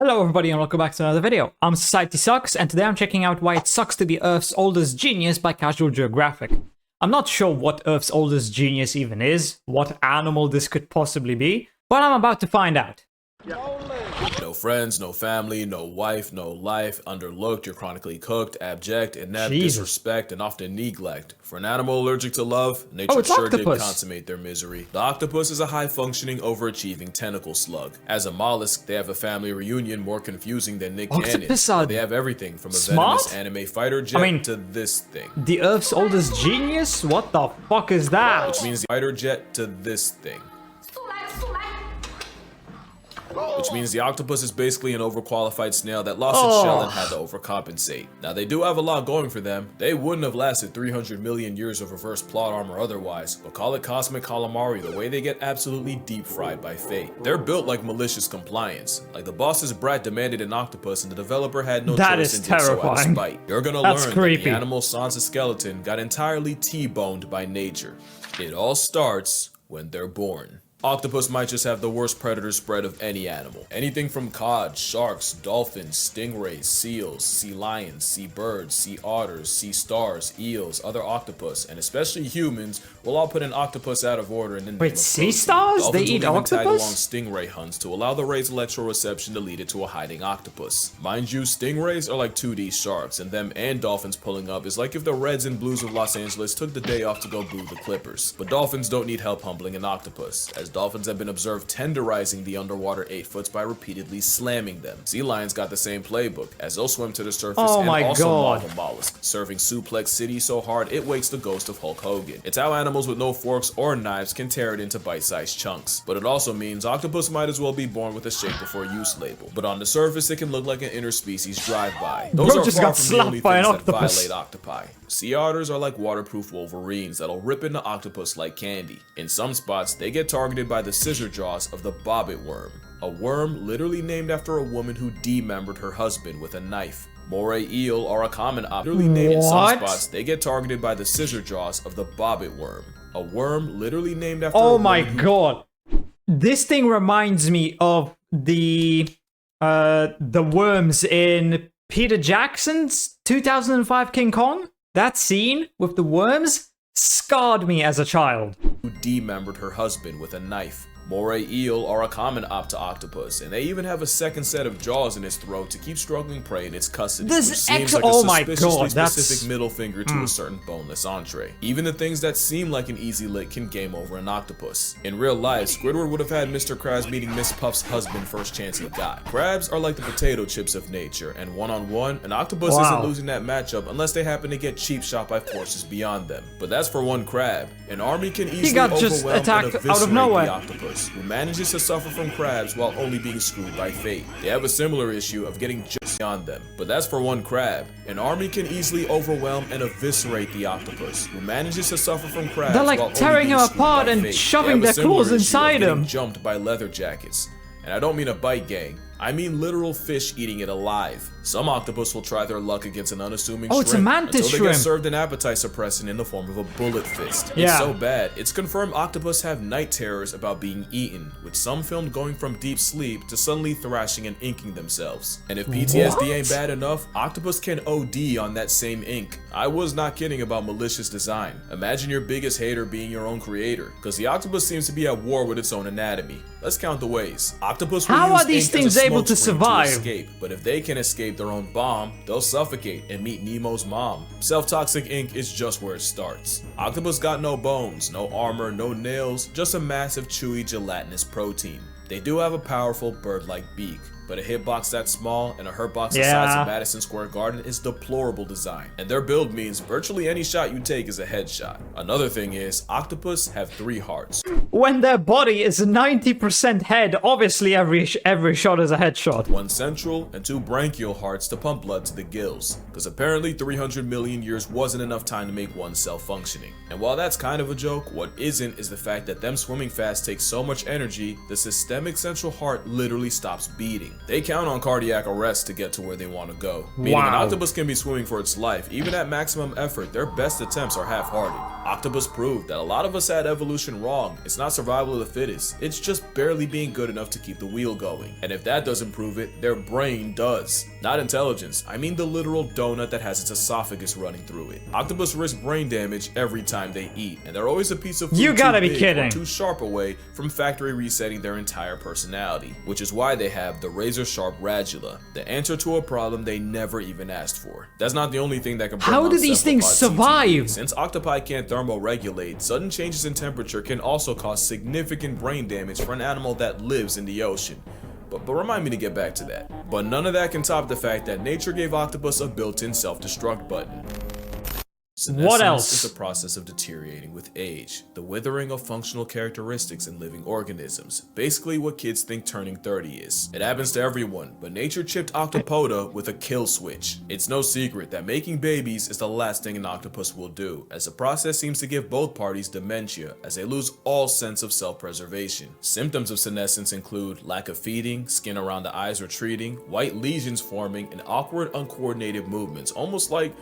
Hello everybody and welcome back to another video. I'm SocietySucks and today I'm checking out Why It Sucks to Be Earth's Oldest Genius by Casual Geographic. I'm not sure what Earth's oldest genius even is, what animal this could possibly be, but I'm about to find out. No friends, no family, no wife, no life, underlooked, you're chronically cooked, abject, inept, disrespect, and often neglect. For an animal allergic to love, nature sure did consummate their misery. The octopus is a high-functioning, overachieving tentacle slug. As a mollusk, they have a family reunion more confusing than Nick Cannon. They have everything from a venomous anime fighter jet to this thing. The Earth's oldest genius? What the fuck is that? Which means the fighter jet to this thing. Which means the octopus is basically an overqualified snail that lost its shell and had to overcompensate. Now they do have a lot going for them. They wouldn't have lasted 300 million years of reverse plot armor otherwise, but call it cosmic calamari the way they get absolutely deep fried by fate. They're built like malicious compliance. Like the boss's brat demanded an octopus and the developer had no choice and did so out of spite. You're gonna learn that the animal sans a skeleton got entirely T-boned by nature. It all starts when they're born. Octopus might just have the worst predator spread of any animal. Anything from cod, sharks, dolphins, stingrays, seals, sea lions, sea birds, sea otters, sea stars, eels, other octopus, and especially humans will all put an octopus out of order in the name of sea stars? Dolphins they eat will even octopus? tag along stingray hunts to allow the ray's electroreception to lead it to a hiding octopus. Mind you, stingrays are like 2D sharks, and them and dolphins pulling up is like if the Reds and Blues of Los Angeles took the day off to go boo the Clippers. But dolphins don't need help humbling an octopus, as dolphins have been observed tenderizing the underwater 8-foots by repeatedly slamming them. Sea lions got the same playbook, as they'll swim to the surface and also maul a mollusk, serving Suplex City so hard it wakes the ghost of Hulk Hogan. It's how animals with no forks or knives can tear it into bite-sized chunks. But it also means octopus might as well be born with a shape before use label. But on the surface it can look like an interspecies drive-by. Those are far from the only things that violate octopi. Sea otters are like waterproof wolverines that'll rip into octopus like candy. In some spots, they get targeted by the scissor jaws of the bobbit worm, a worm literally named after a woman who demembered her husband with a knife. Moray eel are a common literally named in some spots, they get targeted by the scissor jaws of the bobbit worm, a worm literally named after a woman god. This thing reminds me of the worms in Peter Jackson's 2005 King Kong. That scene with the worms scarred me as a child. Who demembered her husband with a knife. Moray eel are a common octopus, and they even have a second set of jaws in its throat to keep struggling prey in its custody, which seems like a suspiciously specific middle finger to a certain boneless entree. Even the things that seem like an easy lick can game over an octopus. In real life, Squidward would have had Mr. Krabs meeting Miss Puff's husband first chance he got. Crabs are like the potato chips of nature, and one-on-one, an octopus isn't losing that matchup unless they happen to get cheap shot by forces beyond them. But that's for one crab. An army can easily overwhelm and eviscerate the octopus, who manages to suffer from crabs while only being screwed by fate. They have a similar issue of getting just beyond them, but that's for one crab. An army can easily overwhelm and eviscerate the octopus, who manages to suffer from crabs. They're like tearing him apart and shoving their claws inside him. Jumped by leather jackets. And I don't mean a bite gang, I mean literal fish eating it alive. Some octopus will try their luck against an unassuming shrimp it's a mantis until they get served an appetite suppressant in the form of a bullet fist. It's so bad, it's confirmed octopus have night terrors about being eaten, with some filmed going from deep sleep to suddenly thrashing and inking themselves. And if PTSD ain't bad enough, octopus can OD on that same ink. I was not kidding about malicious design. Imagine your biggest hater being your own creator, because the octopus seems to be at war with its own anatomy. Let's count the ways. Octopus will use these things able to survive? Escape, but if they can escape their own bomb, they'll suffocate and meet Nemo's mom. Self-toxic ink is just where it starts. Octopus got no bones, no armor, no nails, just a massive chewy gelatinous protein. They do have a powerful bird-like beak, but a hitbox that small and a hurtbox the size of Madison Square Garden is deplorable design, and their build means virtually any shot you take is a headshot. Another thing is, octopus have 3 hearts. When their body is 90% head, obviously every shot is a headshot. 1 central and 2 branchial hearts to pump blood to the gills, because apparently 300 million years wasn't enough time to make one cell functioning. And while that's kind of a joke, what isn't is the fact that them swimming fast takes so much energy, the systemic systemic central heart literally stops beating. They count on cardiac arrest to get to where they want to go. Meaning an octopus can be swimming for its life. Even at maximum effort, their best attempts are half-hearted. Octopus proved that a lot of us had evolution wrong. It's not survival of the fittest. It's just barely being good enough to keep the wheel going. And if that doesn't prove it, their brain does. Not intelligence, I mean the literal donut that has its esophagus running through it. Octopus risk brain damage every time they eat, and they're always a piece of food You gotta too be big kidding. or too sharp away from factory resetting their entire personality, which is why they have the razor-sharp radula, the answer to a problem they never even asked for. That's not the only thing that can bring How on do these things cephalopod CTE. survive? Since octopi can't thermoregulate, sudden changes in temperature can also cause significant brain damage for an animal that lives in the ocean. But remind me to get back to that. But none of that can top the fact that nature gave octopus a built-in self-destruct button. What else? Is the process of deteriorating with age, the withering of functional characteristics in living organisms, basically what kids think turning 30 is. It happens to everyone, but nature chipped Octopoda with a kill switch. It's no secret that making babies is the last thing an octopus will do, as the process seems to give both parties dementia, as they lose all sense of self-preservation. Symptoms of senescence include lack of feeding, skin around the eyes retreating, white lesions forming, and awkward, uncoordinated movements, almost like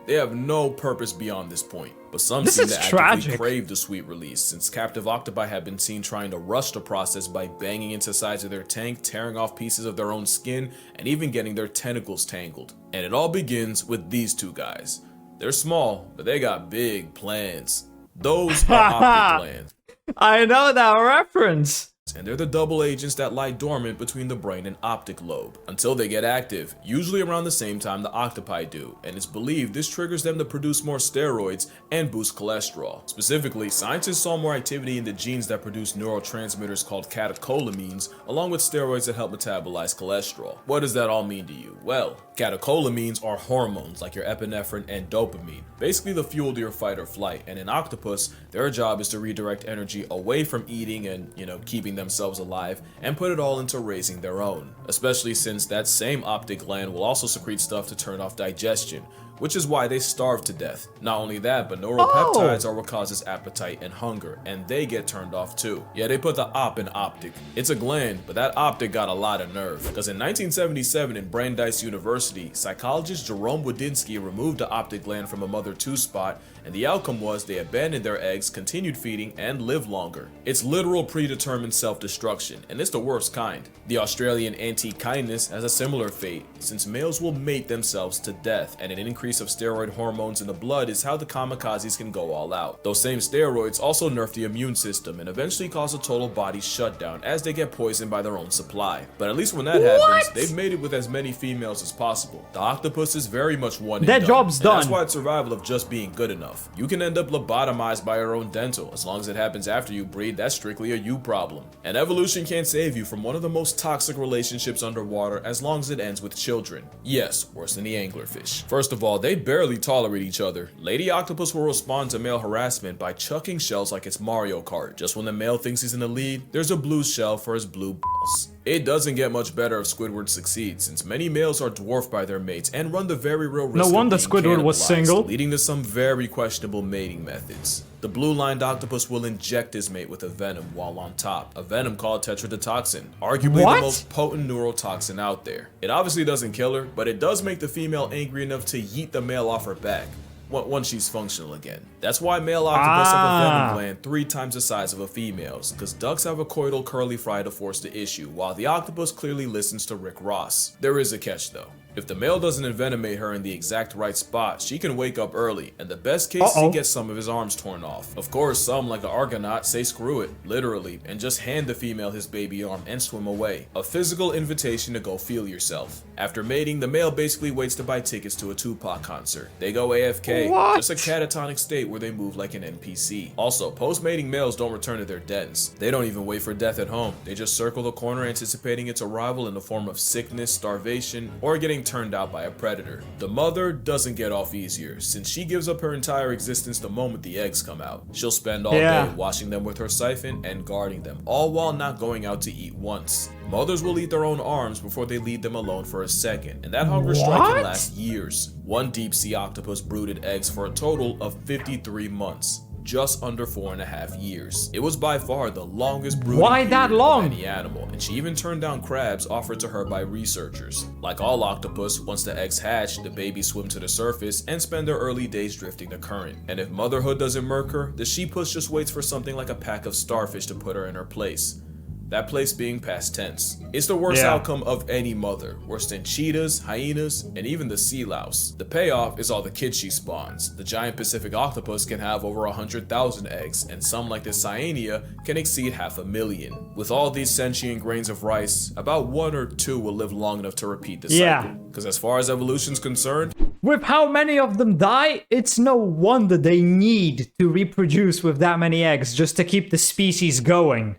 they have no purpose beyond this point. But some seem to actively crave the sweet release, since captive octopi have been seen trying to rush the process by banging into sides of their tank, tearing off pieces of their own skin, and even getting their tentacles tangled. And it all begins with these two guys. They're small, but they got big plans. Those are optic glands. I know that reference. And they're the double agents that lie dormant between the brain and optic lobe until they get active, usually around the same time the octopi do, and it's believed this triggers them to produce more steroids and boost cholesterol. Specifically, scientists saw more activity in the genes that produce neurotransmitters called catecholamines, along with steroids that help metabolize cholesterol. What does that all mean to you? Well, catecholamines are hormones like your epinephrine and dopamine, basically the fuel to your fight or flight, and in octopus, their job is to redirect energy away from eating and, keeping themselves alive and put it all into raising their own, especially since that same optic gland will also secrete stuff to turn off digestion, which is why they starve to death. Not only that, but neuropeptides are what causes appetite and hunger, and they get turned off too. Yeah, they put the op in optic. It's a gland, but that optic got a lot of nerve, because in 1977 in Brandeis University, psychologist Jerome Wodinsky removed the optic gland from a mother 2 spot, and the outcome was they abandoned their eggs, continued feeding, and lived longer. It's literal predetermined self-destruction, and it's the worst kind. The Australian Anti-Kindness has a similar fate, since males will mate themselves to death, and an increase of steroid hormones in the blood is how the kamikazes can go all out. Those same steroids also nerf the immune system and eventually cause a total body shutdown as they get poisoned by their own supply. But at least when that happens, they've mated with as many females as possible. The octopus is very much one and Their done, job's done. That's why it's survival of just being good enough. You can end up lobotomized by your own dental. As long as it happens after you breed, that's strictly a you problem. And evolution can't save you from one of the most toxic relationships underwater as long as it ends with children. Yes, worse than the anglerfish. First of all, they barely tolerate each other. Lady octopus will respond to male harassment by chucking shells like it's Mario Kart. Just when the male thinks he's in the lead, there's a blue shell for his blue balls. It doesn't get much better if Squidward succeeds, since many males are dwarfed by their mates and run the very real risk No wonder of being Squidward was cannibalized, single. leading to some very questionable mating methods. The blue-lined octopus will inject his mate with a venom while on top, a venom called tetrodotoxin, arguably the most potent neurotoxin out there. It obviously doesn't kill her, but it does make the female angry enough to yeet the male off her back once she's functional again. That's why male octopus have a venom gland 3 times the size of a female's, because ducks have a coital curly fry to force the issue, while the octopus clearly listens to Rick Ross. There is a catch though. If the male doesn't envenomate her in the exact right spot, she can wake up early, and the best case is he gets some of his arms torn off. Of course, some, like an Argonaut, say screw it, literally, and just hand the female his baby arm and swim away. A physical invitation to go feel yourself. After mating, the male basically waits to buy tickets to a Tupac concert. They go AFK, just a catatonic state where they move like an NPC. Also, post-mating males don't return to their dens. They don't even wait for death at home. They just circle the corner anticipating its arrival in the form of sickness, starvation, or getting turned out by a predator. The mother doesn't get off easier, since she gives up her entire existence the moment the eggs come out. She'll spend all day washing them with her siphon and guarding them, all while not going out to eat once. Mothers will eat their own arms before they leave them alone for a second, and that hunger strike can last years. One deep sea octopus brooded eggs for a total of 53 months. just under 4.5 years. It was by far the longest brooding Why that period long? of any animal, and she even turned down crabs offered to her by researchers. Like all octopus, once the eggs hatch, the babies swim to the surface and spend their early days drifting the current. And if motherhood doesn't murk her, the she-puss just waits for something like a pack of starfish to put her in her place. That place being past tense. It's the worst outcome of any mother, worse than cheetahs, hyenas, and even the sea louse. The payoff is all the kids she spawns. The giant Pacific octopus can have over 100,000 eggs, and some like this cyanea can exceed 500,000. With all these sentient grains of rice, about 1 or 2 will live long enough to repeat the cycle. Because as far as evolution's concerned, with how many of them die, it's no wonder they need to reproduce with that many eggs just to keep the species going.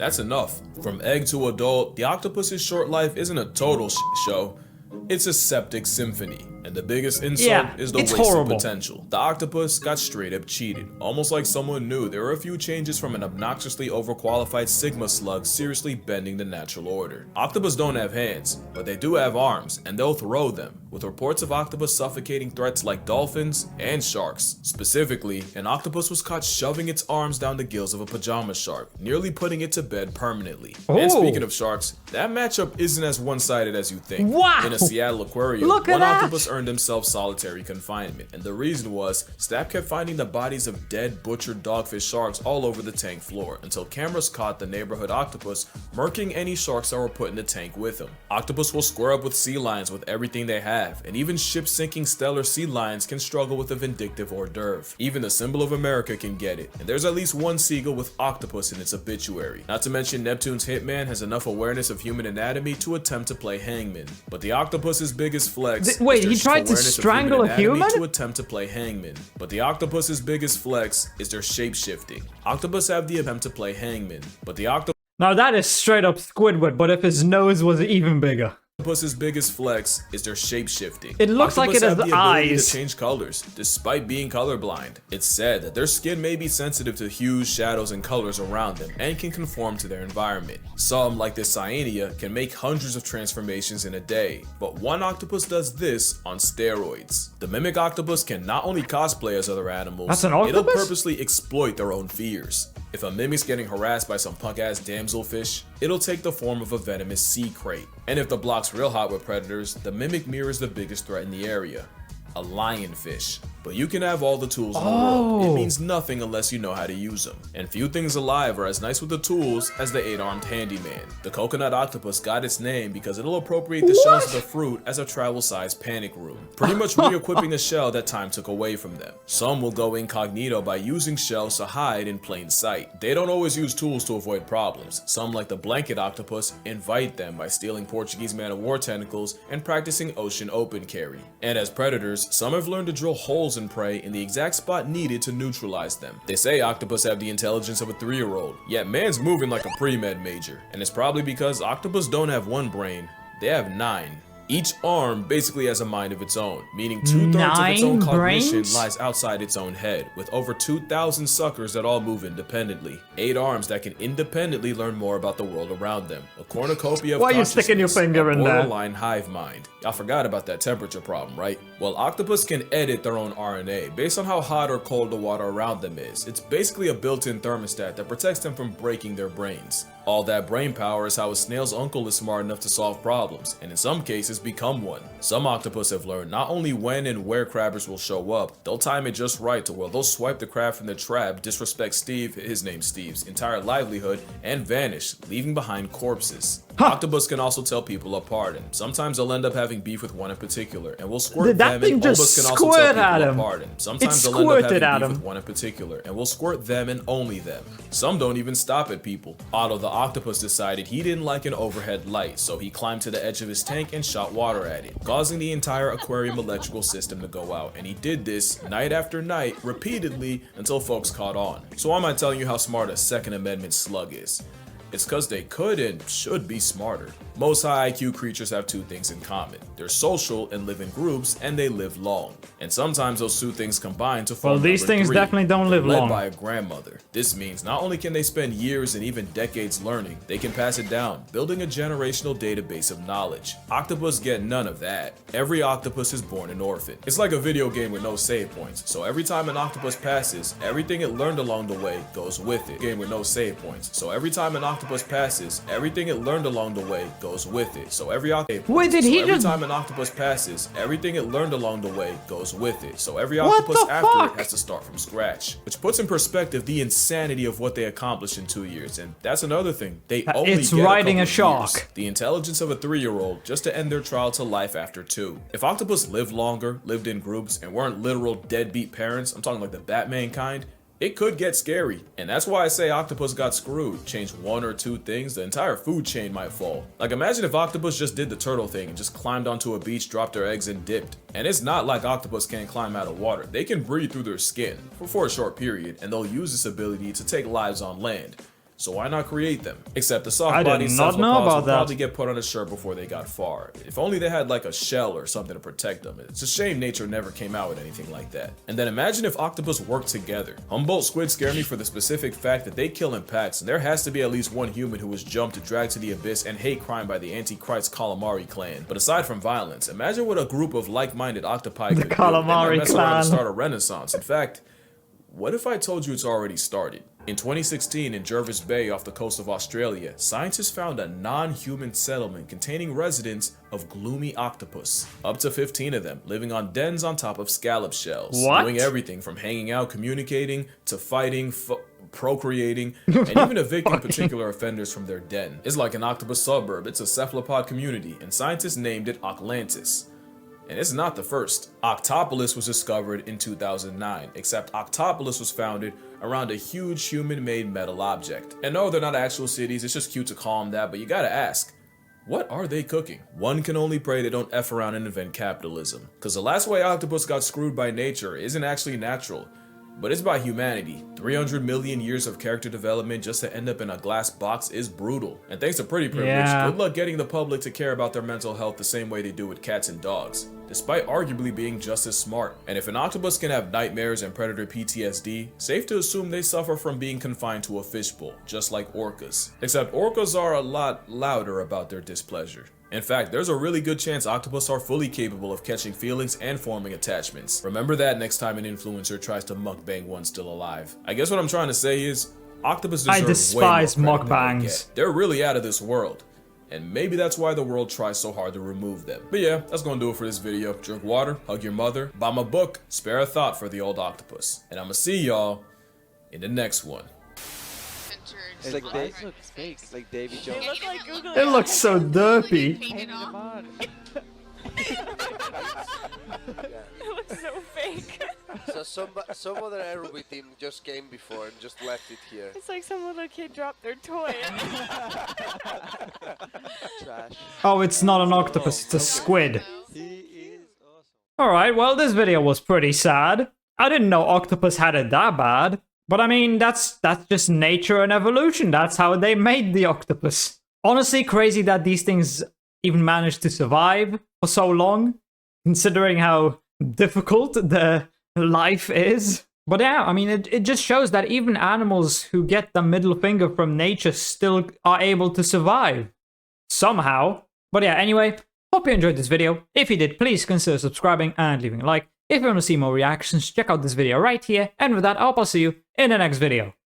that's enough. From egg to adult, the octopus's short life isn't a total show. It's a septic symphony, and the biggest insult is the wasted potential. The octopus got straight up cheated, almost like someone knew there were a few changes from an obnoxiously overqualified Sigma slug seriously bending the natural order. Octopus don't have hands, but they do have arms, and they'll throw them, with reports of octopus suffocating threats like dolphins and sharks. Specifically, an octopus was caught shoving its arms down the gills of a pajama shark, nearly putting it to bed permanently. And speaking of sharks, that matchup isn't as one-sided as you think. Wow! In a Seattle aquarium, one octopus earned himself solitary confinement, and the reason was staff kept finding the bodies of dead, butchered dogfish sharks all over the tank floor until cameras caught the neighborhood octopus murking any sharks that were put in the tank with him. Octopus will square up with sea lions with everything they have, and even ship-sinking stellar sea lions can struggle with a vindictive hors d'oeuvre. Even the symbol of America can get it, and there's at least one seagull with octopus in its obituary. Not to mention Neptune's hitman has enough awareness of human anatomy to attempt to play hangman, but the octopus's biggest flex wait, he tried to strangle a human? To attempt to play hangman, but the octopus's biggest flex is their shape-shifting. Octopus have the attempt to play hangman, but the octopus now that is straight up Squidward, but if his nose was even bigger. Octopus's biggest flex is their shape-shifting. It looks like it has the eyes. To change colors, despite being colorblind. It's said that their skin may be sensitive to hues, shadows, and colors around them, and can conform to their environment. Some, like this cyanea, can make hundreds of transformations in a day, but one octopus does this on steroids. The mimic octopus can not only cosplay as other animals, that's an octopus? It'll purposely exploit their own fears. If a mimic's getting harassed by some punk-ass damselfish, it'll take the form of a venomous sea crate. And if the block's real hot with predators, the mimic mirrors the biggest threat in the area, a lionfish. But you can have all the tools in the world. It means nothing unless you know how to use them. And few things alive are as nice with the tools as the 8-armed handyman. The coconut octopus got its name because it'll appropriate the shells of the fruit as a travel-sized panic room, pretty much re-equipping the shell that time took away from them. Some will go incognito by using shells to hide in plain sight. They don't always use tools to avoid problems. Some, like the blanket octopus, invite them by stealing Portuguese man-of-war tentacles and practicing ocean open carry. And as predators, some have learned to drill holes and prey in the exact spot needed to neutralize them. They say octopus have the intelligence of a 3-year-old, yet man's moving like a pre-med major. And it's probably because octopus don't have one brain, they have 9. Each arm basically has a mind of its own, meaning 2/3 of its own cognition lies outside its own head, with over 2,000 suckers that all move independently. 8 arms that can independently learn more about the world around them. A cornucopia of why are you sticking your finger in there? Borderline hive mind. Y'all forgot about that temperature problem, right? Well, octopus can edit their own RNA based on how hot or cold the water around them is. It's basically a built-in thermostat that protects them from breaking their brains. All that brain power is how a snail's uncle is smart enough to solve problems, and in some cases become one. Some octopus have learned not only when and where crabbers will show up, they'll time it just right to where they'll swipe the crab from the trap, disrespect Steve, his name's Steve's, entire livelihood, and vanish, leaving behind corpses. Octopus can also tell people apart, and sometimes they'll end up having beef with one in particular, and will squirt that them, thing and just Octopus can also squirt tell at people him. apart, and sometimes they'll end up having beef with one in particular, and will squirt them and only them. Some don't even stop at people. Otto the octopus decided he didn't like an overhead light, so he climbed to the edge of his tank and shot water at it, causing the entire aquarium electrical system to go out, and he did this night after night, repeatedly, until folks caught on. So why am I telling you how smart a Second Amendment slug is? It's cause they could and should be smarter. Most high IQ creatures have two things in common. They're social and live in groups, and they live long. And sometimes those two things combine to form Well, these number things 3. definitely don't live Led long. by a grandmother. This means not only can they spend years and even decades learning, they can pass it down, building a generational database of knowledge. Octopus get none of that. Every octopus is born an orphan. It's like a video game with no save points, so every time an octopus passes, everything it learned along the way goes with it. Game with no save points, so every time an octopus passes, everything it learned along the way goes with it. So every Wait, did he every just... time an octopus passes, everything it learned along the way goes with it. So every What octopus the after fuck? it has to start from scratch, which puts in perspective the insanity of what they accomplished in 2 years. And that's another thing, they only It's get riding a a couple of years. shark. The intelligence of a 3-year-old just to end their trial to life after 2. If octopus lived longer, lived in groups, and weren't literal deadbeat parents, I'm talking like the Batman kind, it could get scary. And that's why I say octopus got screwed. Change 1 or 2 things, the entire food chain might fall. Like imagine if octopus just did the turtle thing and just climbed onto a beach, dropped their eggs and dipped. And it's not like octopus can't climb out of water. They can breathe through their skin for a short period, and they'll use this ability to take lives on land. So why not create them? Except the I soft-bodied did not know cephalopods about would that. probably get put on a shirt before they got far. If only they had like a shell or something to protect them. It's a shame nature never came out with anything like that. And then imagine if octopus worked together. Humboldt squid scare me for the specific fact that they kill in packs, and there has to be at least one human who was jumped to drag to the abyss and hate crime by the Antichrist calamari clan. But aside from violence, imagine what a group of like-minded octopi could do. They might calamari mess around and clan. start a renaissance. In fact, what if I told you it's already started? In 2016, in Jervis Bay off the coast of Australia, scientists found a non-human settlement containing residents of gloomy octopus. Up to 15 of them, living on dens on top of scallop shells. What? Doing everything from hanging out, communicating, to fighting, procreating, and even evicting particular offenders from their den. It's like an octopus suburb. It's a cephalopod community, and scientists named it Oclantis. And it's not the first. Octopolis was discovered in 2009, except Octopolis was founded around a huge human-made metal object. And no, they're not actual cities, it's just cute to call them that, but you gotta ask, what are they cooking? One can only pray they don't F around and invent capitalism. Cause the last way octopus got screwed by nature isn't actually natural, but it's by humanity. 300 million years of character development just to end up in a glass box is brutal. And thanks to pretty privilege, Yeah. good luck getting the public to care about their mental health the same way they do with cats and dogs, despite arguably being just as smart. And if an octopus can have nightmares and predator PTSD, safe to assume they suffer from being confined to a fishbowl, just like orcas. Except orcas are a lot louder about their displeasure. In fact, there's a really good chance octopus are fully capable of catching feelings and forming attachments. Remember that next time an influencer tries to mukbang one still alive. I guess what I'm trying to say is, octopus deserve I despise way more credit than they mukbangs. get. They're really out of this world. And maybe that's why the world tries so hard to remove them. But yeah, that's gonna do it for this video. Drink water, hug your mother, buy my book, spare a thought for the old octopus. And I'ma see y'all in the next one. It's like they look fake, like Davy Jones. Look like Google. It looks so derpy. Painted on. It looks so fake. So some other aerobic team just came before and just left it here. It's like some little kid dropped their toy. Trash. Oh, it's not an octopus, it's a squid. He is awesome. Alright, well, this video was pretty sad. I didn't know octopus had it that bad. But I mean, that's just nature and evolution. That's how they made the octopus. Honestly, crazy that these things even managed to survive for so long, considering how difficult the life is. But yeah, I mean, it just shows that even animals who get the middle finger from nature still are able to survive. Somehow. But yeah, anyway, hope you enjoyed this video. If you did, please consider subscribing and leaving a like. If you want to see more reactions, check out this video right here. And with that, I'll see you in the next video.